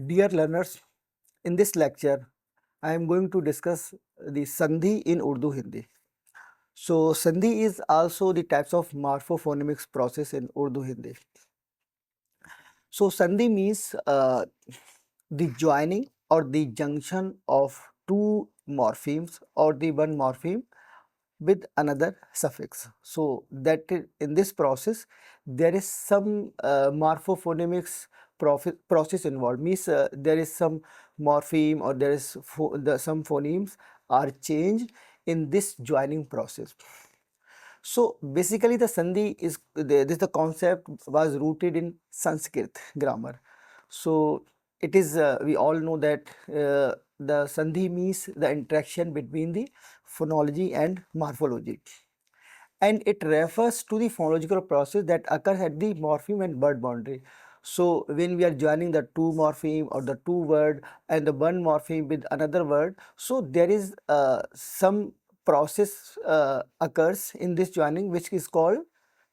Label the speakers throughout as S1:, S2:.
S1: Dear learners, in this lecture, I am going to discuss the Sandhi in Urdu-Hindi. So, Sandhi is also the types of morphophonemics process in Urdu-Hindi. So, Sandhi means the joining or the junction of two morphemes or the one morpheme with another suffix. So, in this process there is some morphophonemics process involved, means there is some morpheme or there is some phonemes are changed in this joining process. So basically the Sandhi is the concept was rooted in Sanskrit grammar. So it is we all know that the Sandhi means the interaction between the phonology and morphology, and it refers to the phonological process that occurs at the morpheme and word boundary. So when we are joining the two morpheme or the two word and the one morpheme with another word, so there is some process occurs in this joining which is called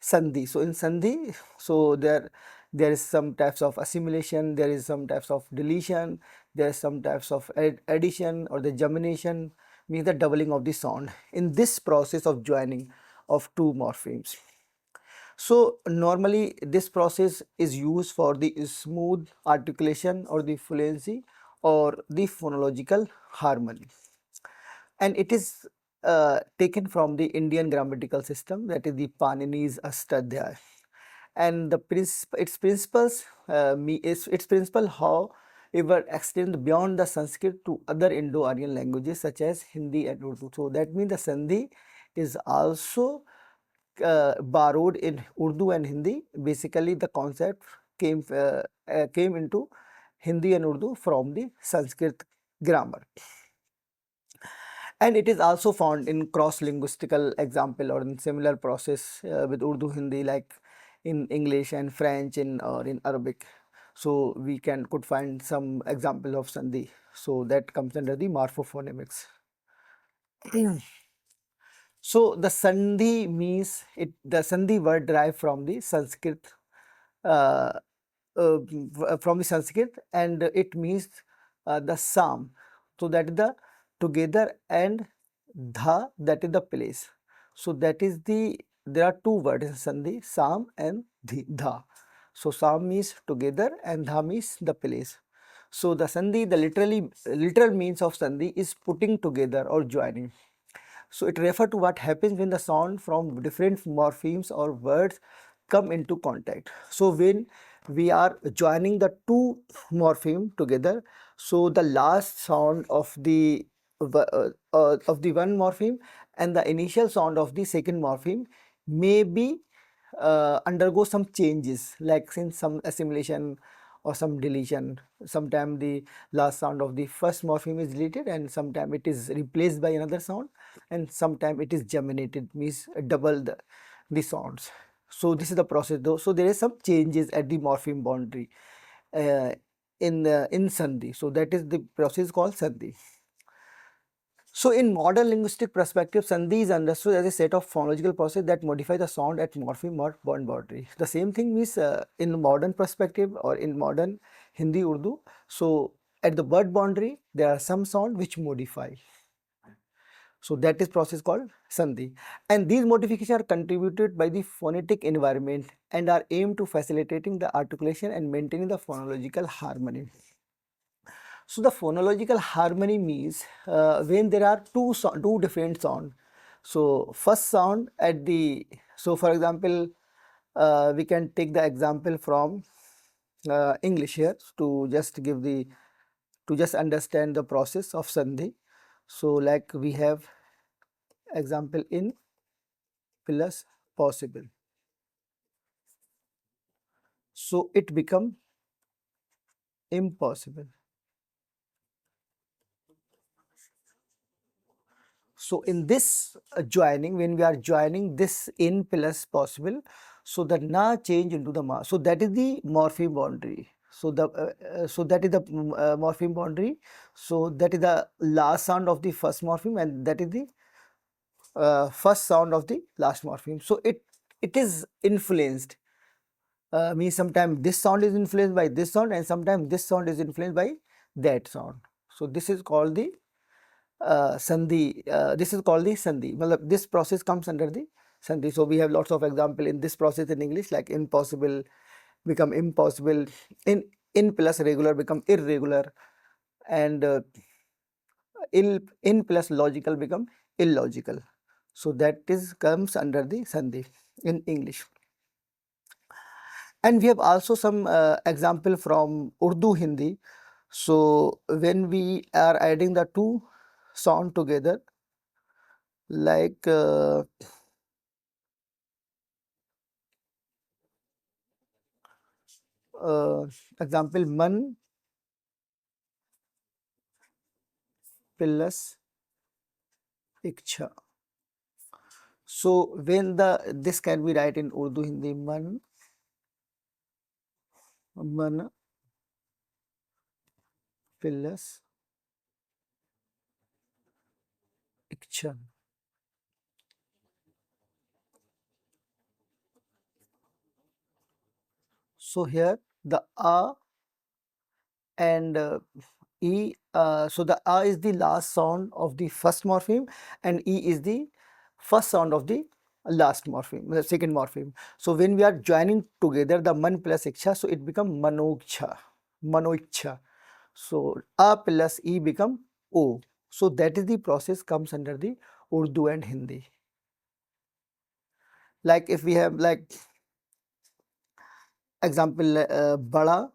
S1: Sandhi. So in Sandhi, so there is some types of assimilation, there is some types of deletion, there is some types of addition, or the gemination means the doubling of the sound in this process of joining of two morphemes. So normally this process is used for the smooth articulation or the fluency or the phonological harmony, and it is taken from the Indian grammatical system, that is the Panini's Astadhyay, and its principles its principle however extend beyond the Sanskrit to other Indo-Aryan languages such as Hindi and Urdu. So that means the Sandhi is also borrowed in Urdu and Hindi. Basically, the concept came into Hindi and Urdu from the Sanskrit grammar, and it is also found in cross-linguistical example or in similar process with Urdu Hindi, like in English and French or in Arabic. So we could find some example of Sandhi. So that comes under the morphophonemics. So the Sandhi means the Sandhi word derived from the Sanskrit, uh, and it means the Sam. So that is the together, and Dha, that is the place. So that is there are two words in Sandhi, Sam and Dha. So Sam means together and Dha means the place. So the Sandhi, the literal means of Sandhi is putting together or joining. So it refers to what happens when the sound from different morphemes or words come into contact. So when we are joining the two morpheme together, so the last sound of the one morpheme and the initial sound of the second morpheme may be undergo some changes, like since some assimilation or some deletion. Sometimes the last sound of the first morpheme is deleted, and sometimes it is replaced by another sound, and sometimes it is geminated, means double the sounds. So this is the process though. So there is some changes at the morpheme boundary uh, in Sandhi. So that is the process called Sandhi. So in modern linguistic perspective, Sandhi is understood as a set of phonological processes that modify the sound at morpheme or bond boundary. The same thing means in modern perspective or in modern Hindi Urdu. So at the word boundary, there are some sound which modify. So that is process called Sandhi. And these modifications are contributed by the phonetic environment and are aimed to facilitating the articulation and maintaining the phonological harmony. So the phonological harmony means when there are two different sound. So first sound at the, so for example, we can take the example from English here to just give the, to just understand the process of Sandhi. So like we have example in plus possible. So it become impossible. So in this joining, when we are joining this in plus possible, so the na change into the ma. So that is the morpheme boundary. So that is the morpheme boundary. So that is the last sound of the first morpheme, and that is the first sound of the last morpheme. So it is influenced means sometimes this sound is influenced by this sound and sometimes this sound is influenced by that sound. So this is called the Sandhi. This is called the Sandhi. Matlab, this process comes under the Sandhi. So we have lots of example in this process in English, like impossible become impossible, in plus regular become irregular, and in plus logical become illogical. So that is comes under the Sandhi in English. And we have also some example from Urdu Hindi. So when we are adding the two sound together, like uh, example man plus iksha. So when the this can be write in Urdu Hindi man plus iksha. So here the a and e, so the a is the last sound of the first morpheme and e is the first sound of the last morpheme, the second morpheme. So when we are joining together the man plus iksha, so it become manoiksha, manoiksha. So a plus e become o. So that is the process comes under the Urdu and Hindi. Like if we have like example bada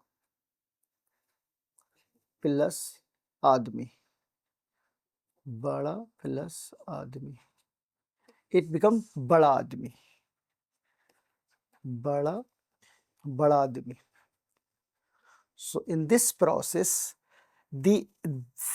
S1: plus आदमी, बड़ा plus आदमी, it become बड़ा आदमी, बड़ा बड़ा आदमी. So in this process the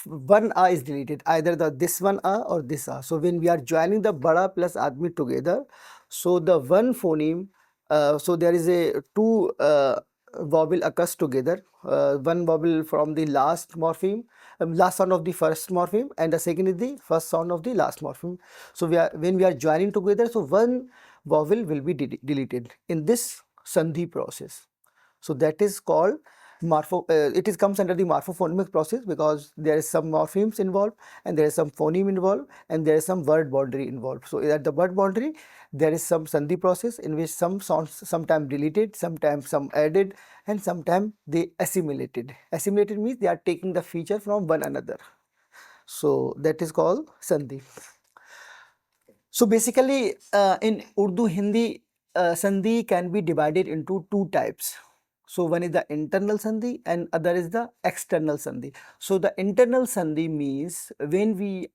S1: one a is deleted, either the this one a or this a. So when we are joining the bada plus admi together, so the one phoneme, so there is a two vowel occurs together, one vowel from the last morpheme, last sound of the first morpheme, and the second is the first sound of the last morpheme. So we are when we are joining together, so one vowel will be deleted in this sandhi process. So that is called it is comes under the morphophonemic process because there is some morphemes involved and there is some phoneme involved and there is some word boundary involved. So at the word boundary there is some sandhi process in which some sounds sometimes deleted, sometimes some added, and sometimes they assimilated. Assimilated means they are taking the feature from one another. So that is called sandhi. So basically in Urdu Hindi, Sandhi can be divided into two types. So one is the internal Sandhi and other is the external Sandhi. So the internal Sandhi means when we,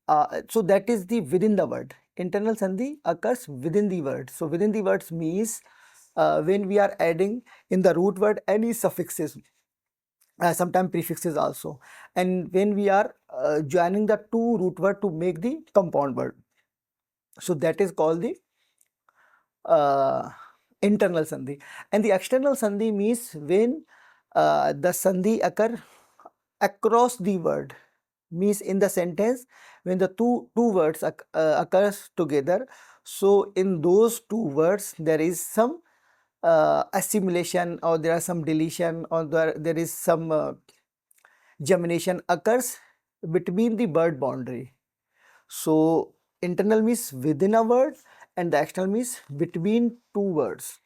S1: so that is the within the word. Internal Sandhi occurs within the word. So within the words means when we are adding in the root word any suffixes, sometimes prefixes also, and when we are joining the two root word to make the compound word. So that is called the uh, internal sandhi. And the external sandhi means when the sandhi occur across the word, means in the sentence when the two words occurs together. So in those two words there is some assimilation or there are some deletion or there is some gemination occurs between the word boundary. So internal means within a word and the external means between two words.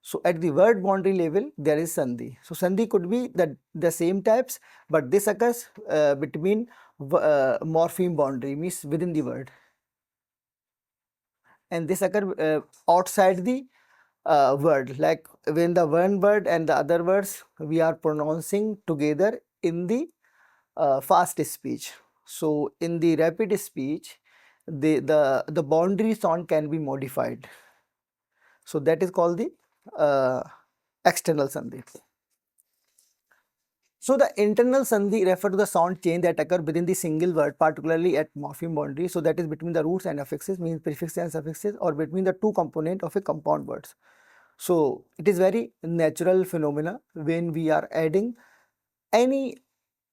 S1: So at the word boundary level there is sandhi. So sandhi could be the same types, but this occurs between morpheme boundary means within the word, and this occur outside the word, like when the one word and the other words we are pronouncing together in the fast speech. So in the rapid speech the boundary sound can be modified. So that is called the external sandhi. So the internal sandhi refer to the sound change that occur within the single word, particularly at morpheme boundary. So that is between the roots and affixes, means prefixes and suffixes, or between the two component of a compound words. So it is very natural phenomena when we are adding any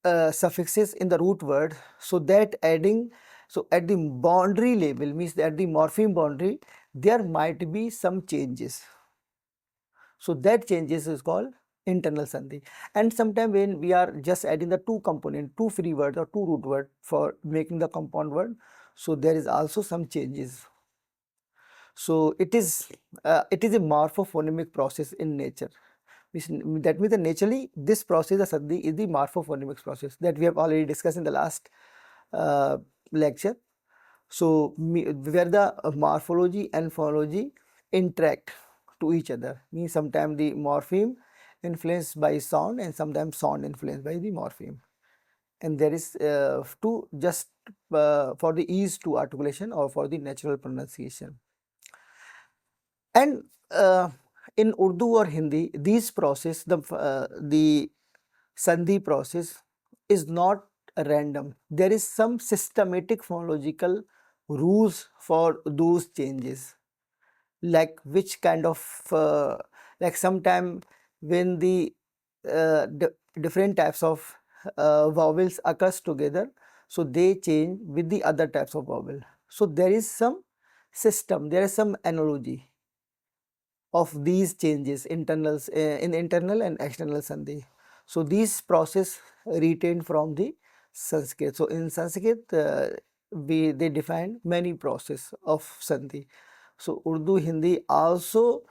S1: suffixes in the root word. So that adding, so at the boundary level means that at the morpheme boundary there might be some changes. So that changes is called internal Sandhi. And sometimes when we are just adding the two component, two free words or two root word for making the compound word, so there is also some changes. So it is a morphophonemic process in nature. That means that naturally this process, the Sandhi, is the morphophonemics process that we have already discussed in the last uh, lecture. So where the morphology and phonology interact to each other, means sometimes the morpheme influenced by sound and sometimes sound influenced by the morpheme, and there is to just for the ease to articulation or for the natural pronunciation. And in Urdu or Hindi, these process, the Sandhi process is not random. There is some systematic phonological rules for those changes, like which kind of like sometime when the different types of vowels occurs together, so they change with the other types of vowel. So there is some system, there is some analogy of these changes internals in internal and external Sandhi. So these process retained from the Sanskrit. So in Sanskrit they define many process of Sandhi. So Urdu Hindi also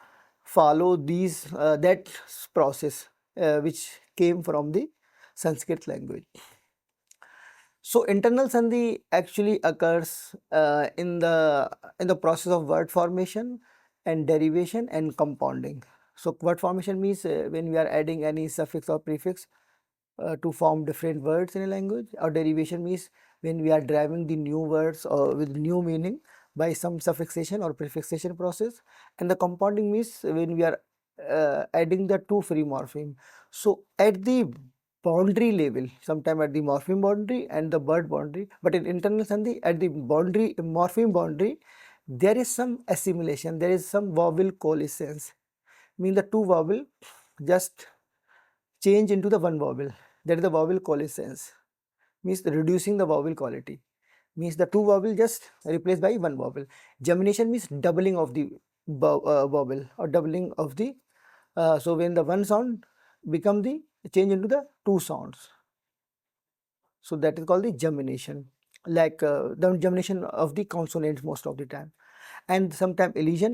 S1: follow these that process which came from the Sanskrit language. So internal Sandhi actually occurs in the process of word formation and derivation and compounding. So word formation means when we are adding any suffix or prefix to form different words in a language, or derivation means when we are deriving the new words or with new meaning by some suffixation or prefixation process, and the compounding means when we are adding the two free morpheme. So at the boundary level, sometime at the morpheme boundary and the word boundary, but in internal Sandhi at the boundary morpheme boundary, there is some assimilation, there is some vowel coalescence, mean the two vowel just change into the one vowel, that is the vowel coalescence, means reducing the vowel quality, means the two vowel just replaced by one vowel. Gemination means doubling of the vowel or doubling of the so when the one sound become the change into the two sounds, so that is called the gemination, like the gemination of the consonants most of the time. And sometimes elision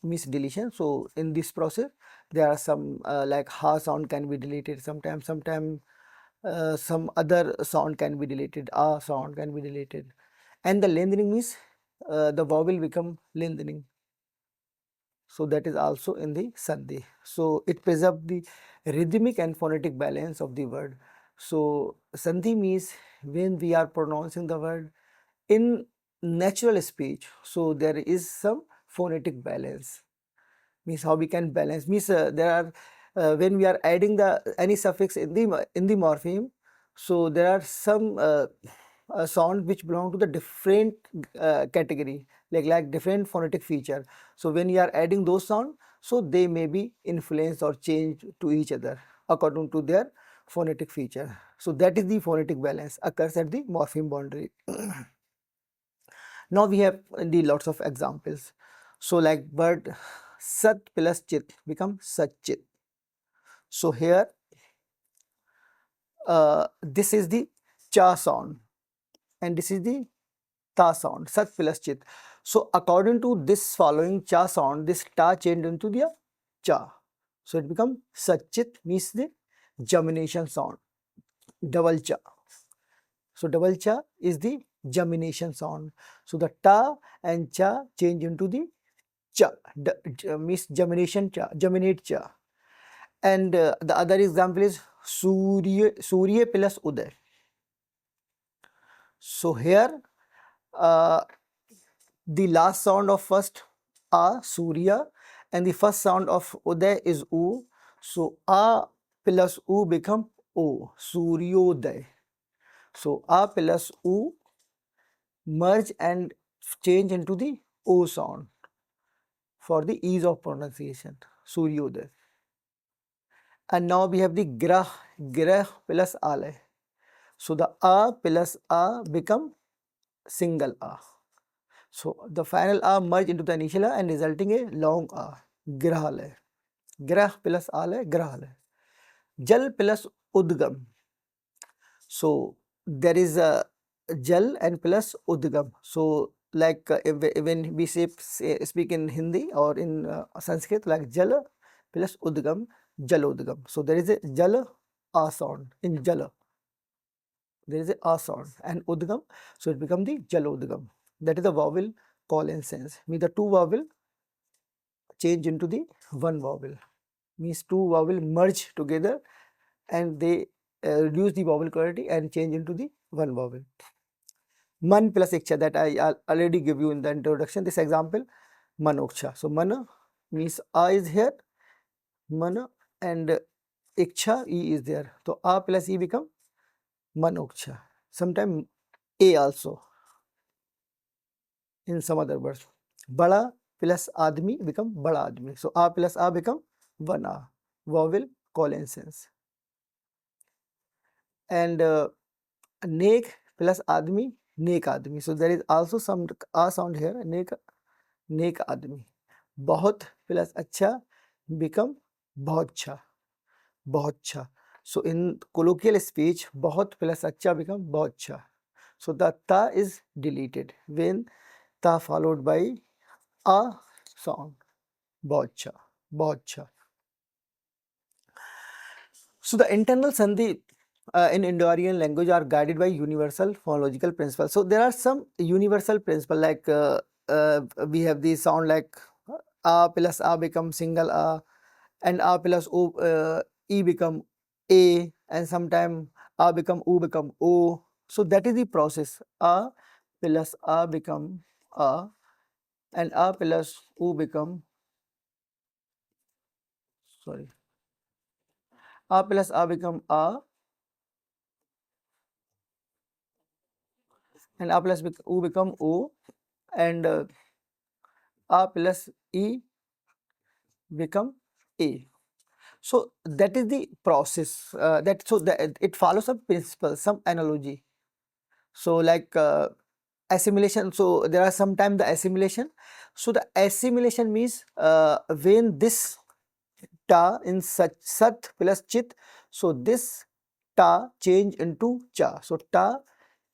S1: means deletion. So in this process there are some like ha sound can be deleted sometimes some other sound can be deleted, a sound can be deleted. And the lengthening means the vowel become lengthening, so that is also in the Sandhi. So it preserves the rhythmic and phonetic balance of the word. So Sandhi means when we are pronouncing the word in natural speech, so there is some phonetic balance, means how we can balance, means there are when we are adding the any suffix in the morpheme, so there are some sound which belong to the different category, like different phonetic feature. So when you are adding those sound, so they may be influenced or changed to each other according to their phonetic feature. So that is the phonetic balance occurs at the morpheme boundary. Now we have the lots of examples. So like word sat plus chit become sachit. So here this is the cha sound and this is the ta sound, sat plus chit. So according to this following cha sound, this ta changed into the cha. So it become sachit, means the gemination sound, double cha. So double cha is the gemination sound. So the ta and cha change into the cha, means gemination cha, geminate cha. And the other example is Surya plus Uday. So here uh, the last sound of first a Surya and the first sound of Uday is U. So a plus U become O, Suryodaya. So a plus U merge and change into the O sound for the ease of pronunciation, Suryodaya. And now we have the grah plus alay. So the a plus a become single a. So the final a merge into the initial a and resulting a long a, grahalay. ग्रह plus आल है ग्रहल है. Jal plus udgam. So there is a jal and plus udgam. So like when we speak in Hindi or in Sanskrit, like jal plus udgam, jal udgam. So there is a jal a sound in jala. There is a sound and udgam. So it becomes the jal udgam. That is the vowel call and sense. Means the two vowel change into the one vowel. Means two vowel merge together and they reduce the vowel quality and change into the one vowel. Man plus iksha, that I already give you in the introduction. This example, manoksha. So mana means a is here, mana, and iksha e is there. So a plus e become manoksha. Sometimes a also in some other words. Bada plus admi become bada admi. So a plus a become one a. Vowel collisions. And neck plus आदमी नेक आदमी. So there is also some a sound here. नेक नेक आदमी. बहुत plus अच्छा become बहुत अच्छा बहुत अच्छा. So in colloquial speech, बहुत प्लस अच्छा become बहुत अच्छा. So the ta is deleted when ta followed by a sound. बहुत अच्छा बहुत अच्छा. So the internal sandhi in Indo-Aryan language are guided by universal phonological principles. So there are some universal principles like we have the sound like a plus a become single a, and a plus o e become a, and sometime a become o. So that is the process. A plus a become a, and a plus o become, sorry, a plus a become a, and a plus o become o, and a plus e become a. So that is the process. That it follows some principle, some analogy. So like assimilation. So there are sometimes the assimilation. So the assimilation means when this ta in such sat plus chit. So this ta change into cha. So ta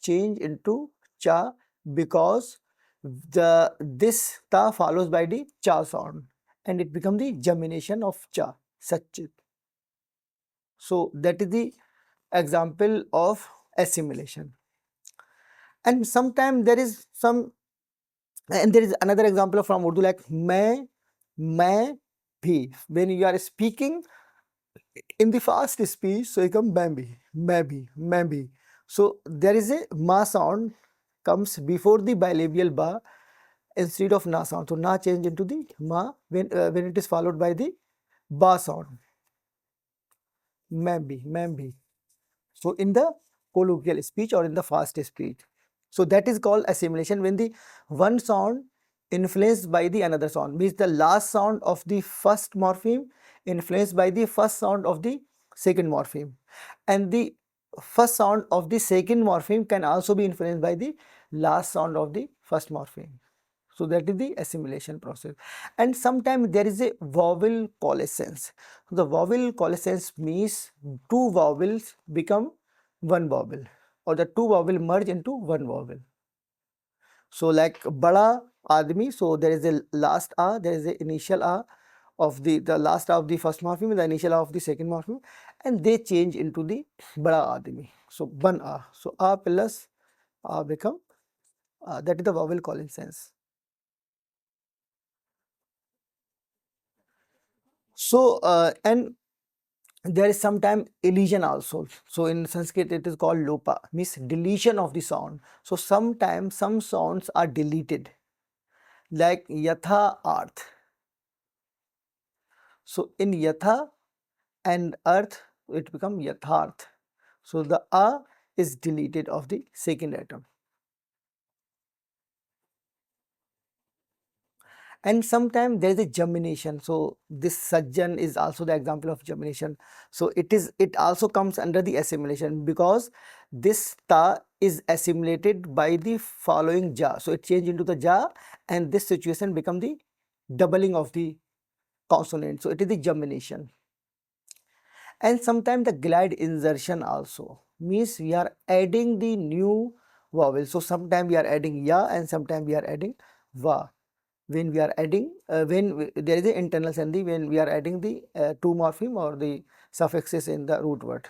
S1: change into cha because this ta follows by the cha sound and it becomes the gemination of cha, sachit. So that is the example of assimilation. And sometimes there is some, and there is another example from Urdu like मैं भी. When you are speaking in the fast speech, so it comes मैं भी. So there is a ma sound comes before the bilabial ba instead of na sound. So na change into the ma when it is followed by the ba sound. मैं भी. So in the colloquial speech or in the fast speech. So that is called assimilation when the one sound influenced by the another sound, means the last sound of the first morpheme influenced by the first sound of the second morpheme, and the first sound of the second morpheme can also be influenced by the last sound of the first morpheme. So that is the assimilation process. And sometimes there is a vowel coalescence. The vowel coalescence means two vowels become one vowel, or the two vowel merge into one vowel. So like bada admi, so there is a last a, there is a initial a of the last a of the first morpheme, the initial a of the second morpheme, and they change into the bada admi. So ban a. So a plus a become that is the vowel coalescence. So and there is sometime elision also. So in Sanskrit it is called lopa, means deletion of the sound. So sometimes some sounds are deleted like yatha arth. So in yatha and earth it become yatharth. So the a is deleted of the second atom. And sometimes there is a gemination. So this sajjan is also the example of gemination. So it also comes under the assimilation because this ta is assimilated by the following ja. So it changed into the ja, and this situation become the doubling of the consonant. So it is the gemination. And sometimes the glide insertion also means we are adding the new vowel. So sometimes we are adding ya and sometimes we are adding va. When we are adding, there is an internal sandhi when we are adding the two morpheme or the suffixes in the root word.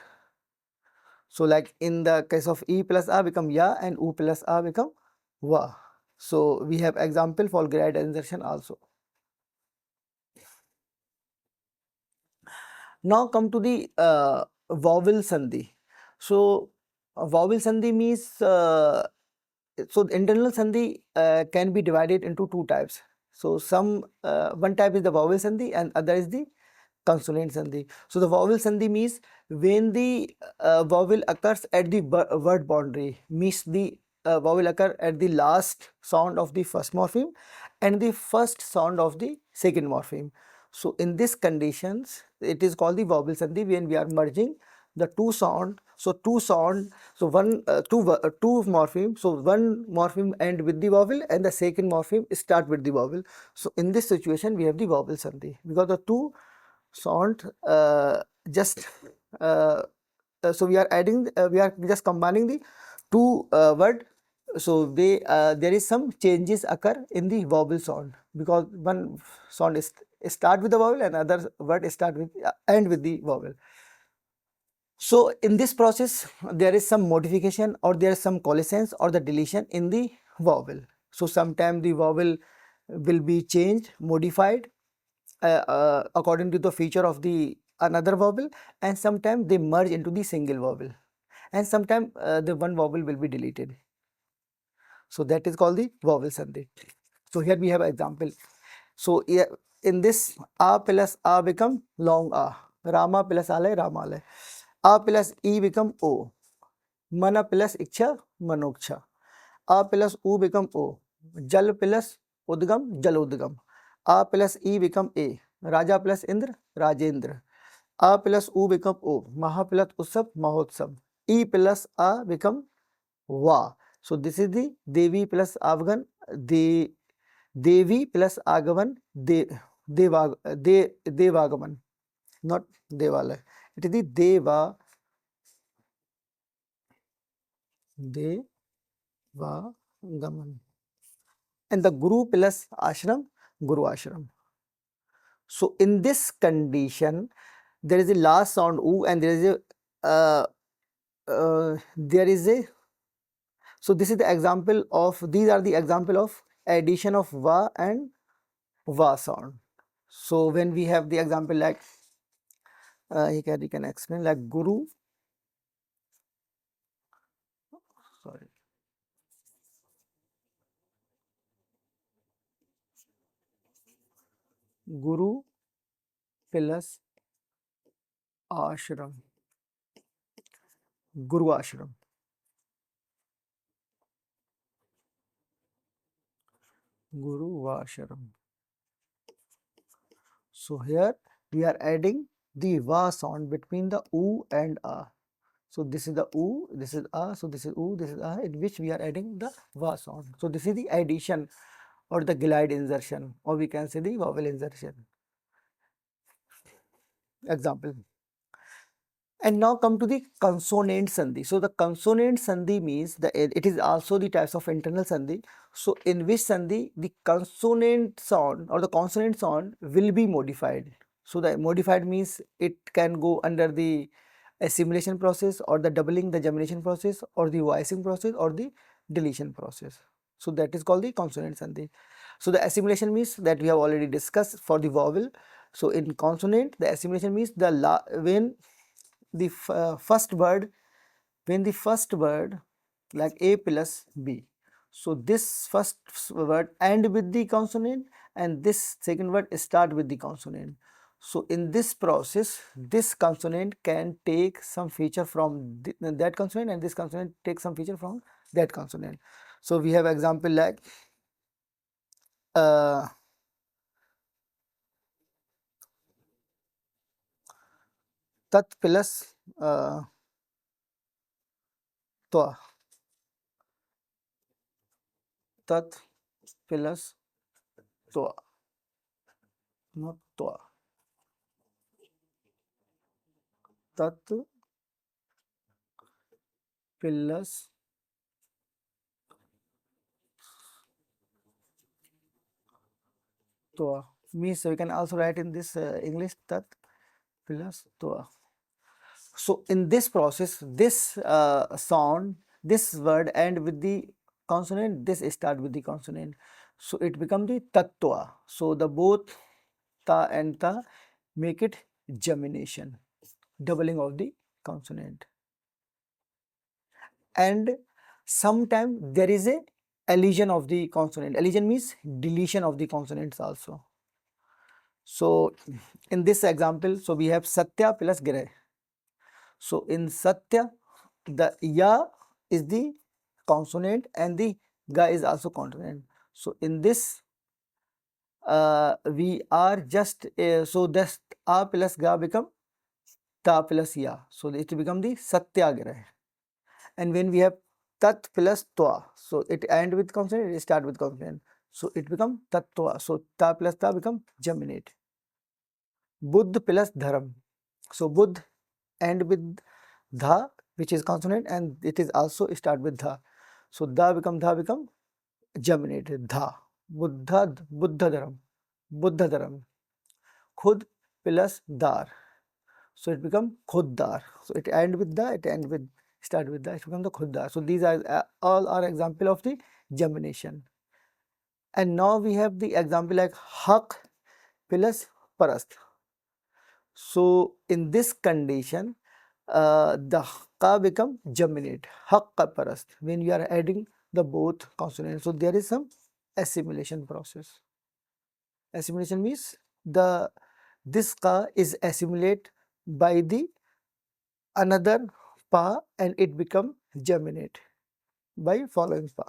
S1: So like in the case of e plus a become ya and u plus a become va. So we have example for glide insertion also. Now come to the vowel sandhi. So vowel sandhi means so internal sandhi can be divided into two types. So one type is the vowel sandhi and other is the consonant sandhi. So the vowel sandhi means when the vowel occurs at the word boundary, means the vowel occur at the last sound of the first morpheme and the first sound of the second morpheme. So in these conditions, it is called the vowel sandhi when we are merging the two sound. So two sound, so two morpheme. So one morpheme end with the vowel and the second morpheme start with the vowel. So in this situation, we have the vowel sandhi because the two sound just so we are adding we are just combining the two word. So they there is some changes occur in the vowel sound because one sound is start with the vowel and other word start with end with the vowel. So in this process there is some modification or there is some coalescence or the deletion in the vowel. So sometimes the vowel will be changed, modified according to the feature of the another vowel, and sometimes they merge into the single vowel, and sometimes the one vowel will be deleted. So that is called the vowel sandhi. So here we have an example. So in this a plus a become long a, rama plus ale ramale, a plus e become o, mana plus iksha manoksha, a plus u become o, jal plus udgam jaludgam, a plus e become a, raja plus indra rajendra, a plus u become o, maha plus utsav mahotsav, e plus a become va. So this is the devi plus avgan, the devi plus agavan, devagaman, not devala. It is the devagaman, and the guru plus ashram, guru ashram. So in this condition, there is a last sound u and there is a so this is the example of these are the example of addition of va and va sound. So when we have the example like you can explain like guru, sorry, guru plus ashram, guru ashram, guru ashram. So here we are adding the va sound between the u and a. So this is the u, this is a, so this is u, this is a, in which we are adding the va sound. So this is the addition or the glide insertion, or we can say the vowel insertion. Example. And now come to the consonant sandhi. So the consonant sandhi means it is also the types of internal sandhi. So in which sandhi the consonant sound or the consonant sound will be modified. So the modified means it can go under the assimilation process or the doubling, the gemination process or the voicing process or the deletion process. So that is called the consonant sandhi. So the assimilation means that we have already discussed for the vowel. So in consonant the assimilation means when the first word, like a plus b, so this first word end with the consonant and this second word start with the consonant. So in this process this consonant can take some feature from that consonant and this consonant take some feature from that consonant. So we have example like uh, tat plus twa, tat plus twa, not twa. tat plus toa. Means we can also write in this English tat plus toa. So in this process, this sound, this word end with the consonant, this start with the consonant. So it becomes the tattva. So the both ta and ta make it gemination, doubling of the consonant. And sometimes there is a elision of the consonant. Elision means deletion of the consonants also. So in this example, so we have Satya plus Gray. So in Satya, the Ya is the consonant and the Ga is also consonant. So in this, we are just, so this A plus Ga become Ta plus Ya. So it become the Satyagrah. And when we have Tat plus Twa, so it end with consonant, it start with consonant. So it become Tattva. So Ta plus Ta become geminate. Buddh plus Dharam. So Buddh end with Dha, which is consonant, and it is also start with Dha. So Dha become geminated. Dha. Buddha Dharam. Buddha Dharam. Khud plus Dar. So it become Khuddar. So it end with the, it end with, start with the, it become the Khuddar. So these are all are example of the gemination. And now we have the example like Haq plus Parast. So in this condition, the ka become geminate, haqqa parast, when you are adding the both consonants. So there is some assimilation process. Assimilation means the this ka is assimilate by the another pa and it become geminate by following pa.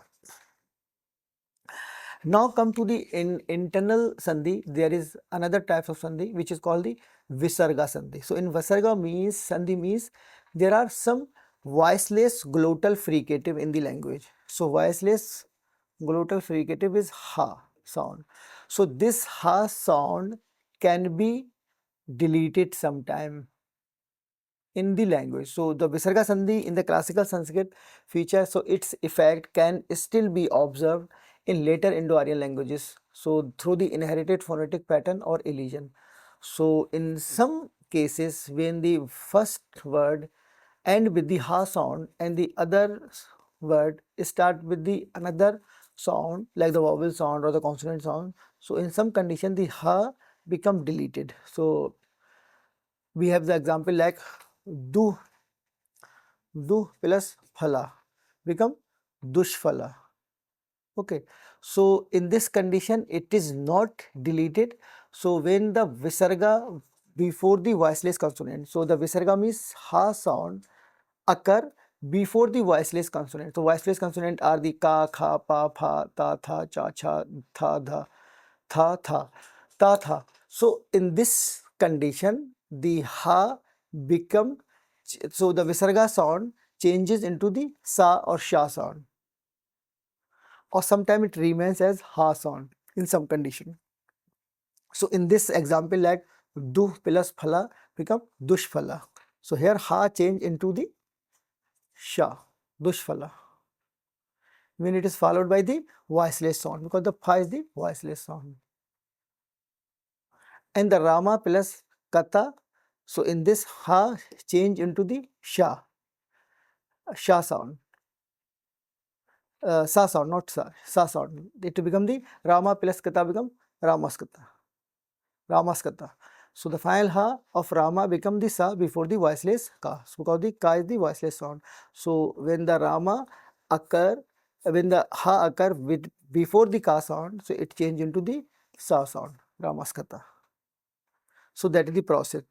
S1: Now come to the internal sandhi. There is another type of sandhi which is called the visarga sandhi. So in visarga means sandhi means there are some voiceless glottal fricative in the language. So voiceless glottal fricative is ha sound. So this ha sound can be deleted sometime in the language. So the Visarga Sandhi in the classical Sanskrit feature, so its effect can still be observed in later Indo-Aryan languages. So through the inherited phonetic pattern or elision. So in some cases when the first word end with the ha sound and the other word start with the another sound like the vowel sound or the consonant sound. So in some condition the ha become deleted. So we have the example like du plus phala become dushphala. Okay, so in this condition it is not deleted. So when the visarga before the voiceless consonant, so the visarga means ha sound occur before the voiceless consonant. So voiceless consonant are the ka, kha, pa, pha, ta, tha, cha, cha, tha, dha, tha, tha, ta, tha. So in this condition the ha become, so the visarga sound changes into the sa or sha sound, or sometimes it remains as ha sound in some condition. So in this example like du plus phala become dushphala. So here ha change into the sha, dushphala, when it is followed by the voiceless sound because the pha is the voiceless sound. And the rama plus kata, so in this ha change into the sha, sha sound. Sa sound, not sa, sa sound. It will become the Rama plus Kata become Ramaskata. Ramaskata. So the final ha of Rama become the sa before the voiceless ka. So because the ka is the voiceless sound. So when the Rama occur, when the ha occur with before the ka sound, so it change into the sa sound, Ramaskata. So that is the process.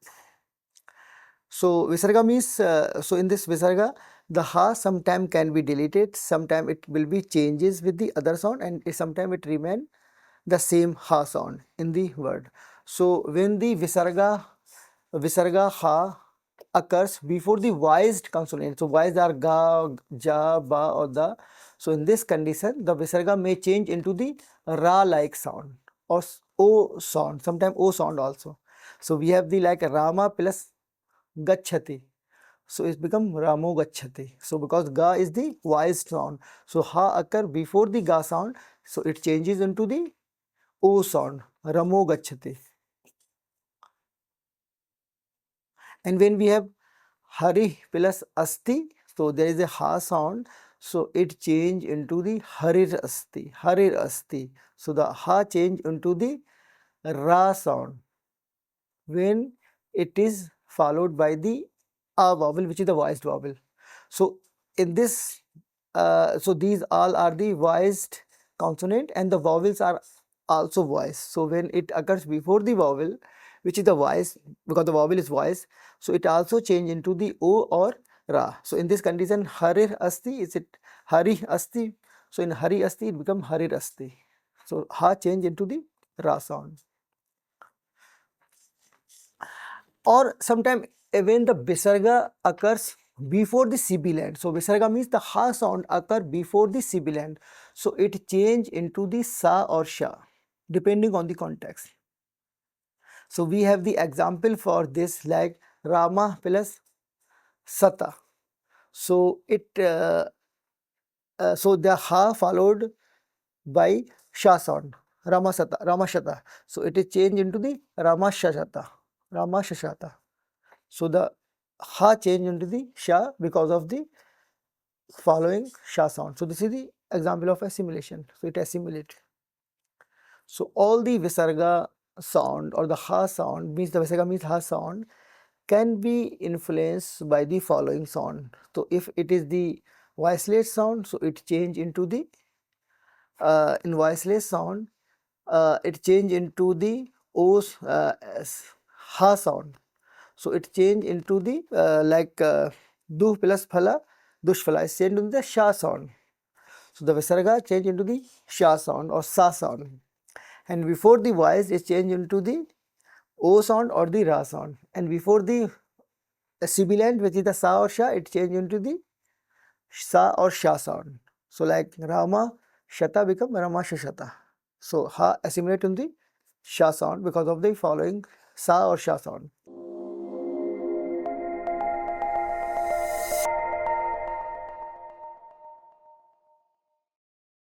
S1: So visarga means, so in this visarga, the ha sometime can be deleted, sometime it will be changes with the other sound, and sometime it remain the same ha sound in the word. So when the visarga ha occurs before the voiced consonant, so voiced are ga, ja, ba or da. So in this condition, the visarga may change into the ra like sound or o sound, sometimes o sound also. So we have the like Rama plus gachati. So it's become Ramo gachati. So because ga is the voiced sound, so ha occur before the ga sound, so it changes into the o sound, Ramo gachati. And when we have Hari plus Asti, so there is a ha sound, so it change into the Harir Asti, Harir Asti. So the ha change into the Ra sound when it is followed by the A vowel, which is the voiced vowel. So in this, so these all are the voiced consonant, and the vowels are also voiced. So when it occurs before the vowel, which is the voice, because the vowel is voiced, so it also change into the O or Ra. So in this condition, Harir Asti, is it Hari Asti? So in Hari Asti, it become Harir Asti. So Ha change into the Ra sound. Or sometime when the Visarga occurs before the sibilant. So Visarga means the Ha sound occur before the sibilant. So it change into the Sa or Sha depending on the context. So we have the example for this like Rama plus Sata. So so the Ha followed by Sha sound, Ramasata, Ramashata. So it is changed into the Ramashashata, Ramashashata. So the ha change into the sha because of the following sha sound. So this is the example of assimilation. So it assimilates. So all the visarga sound or the ha sound means the visarga means ha sound can be influenced by the following sound. So if it is the voiceless sound, so it change into the in voiceless sound it change into the o's ha sound. So it change into the du plus phala, dushphala is changed into the sha sound. So the visarga change into the sha sound or sa sound, and before the voice is changed into the o sound or the ra sound, and before the sibilant which is the sa or sha, it change into the sa or sha sound. So like Rama Shata become Rama Shashata. So ha assimilate in the sha sound because of the following sa or sha sound.